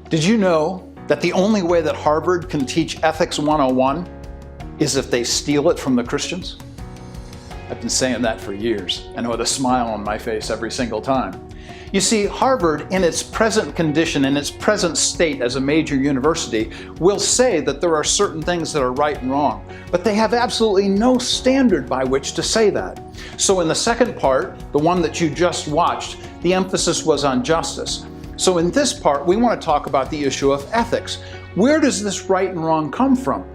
Did you know that the only way that Harvard can teach Ethics 101 is if they steal it from the Christians? I've been saying that for years, and with a smile on my face every single time. You see, Harvard, in its present condition, in its present state as a major university, will say that there are certain things that are right and wrong, but they have absolutely no standard by which to say that. So in the second part, the one that you just watched, the emphasis was on justice. So in this part, we want to talk about the issue of ethics. Where does this right and wrong come from?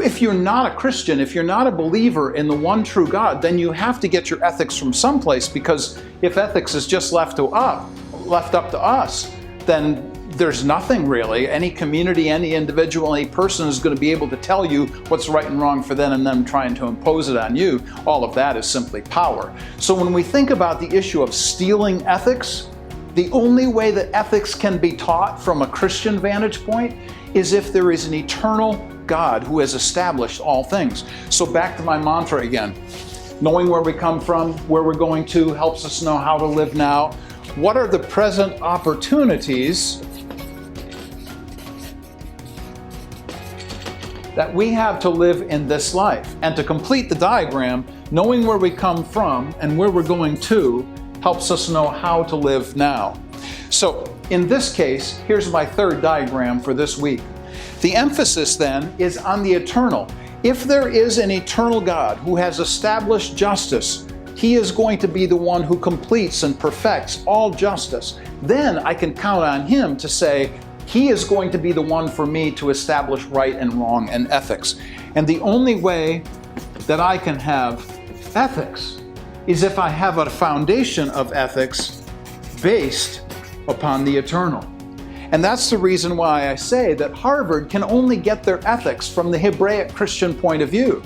If you're not a Christian, if you're not a believer in the one true God, then you have to get your ethics from someplace, because if ethics is just left up to us, then there's nothing really. Any community, any individual, any person is going to be able to tell you what's right and wrong for them, and them trying to impose it on you. All of that is simply power. So when we think about the issue of stealing ethics, the only way that ethics can be taught from a Christian vantage point is if there is an eternal God who has established all things. So back to my mantra again. Knowing where we come from, where we're going to, helps us know how to live now. What are the present opportunities that we have to live in this life? And to complete the diagram, knowing where we come from and where we're going to helps us know how to live now. So in this case, here's my third diagram for this week. The emphasis then is on the eternal. If there is an eternal God who has established justice, He is going to be the one who completes and perfects all justice. Then I can count on Him to say, He is going to be the one for me to establish right and wrong and ethics. And the only way that I can have ethics is if I have a foundation of ethics based upon the eternal. And that's the reason why I say that Harvard can only get their ethics from the Hebraic Christian point of view.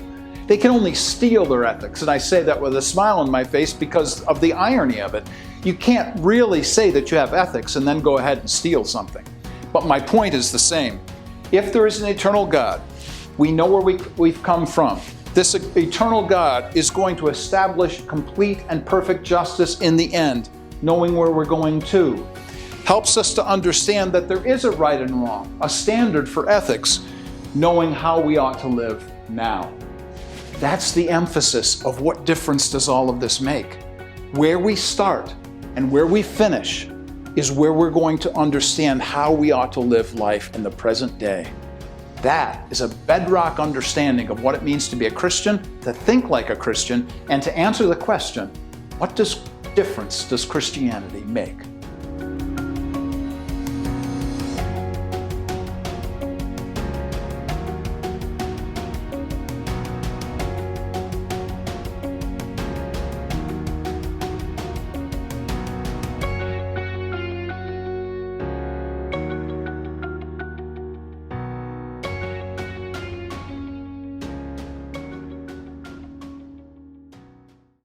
They can only steal their ethics, and I say that with a smile on my face because of the irony of it. You can't really say that you have ethics and then go ahead and steal something. But my point is the same. If there is an eternal God, we know where we've come from. This eternal God is going to establish complete and perfect justice in the end, knowing where we're going to. Helps us to understand that there is a right and wrong, a standard for ethics, knowing how we ought to live now. That's the emphasis of what difference does all of this make. Where we start and where we finish is where we're going to understand how we ought to live life in the present day. That is a bedrock understanding of what it means to be a Christian, to think like a Christian, and to answer the question, what difference does Christianity make?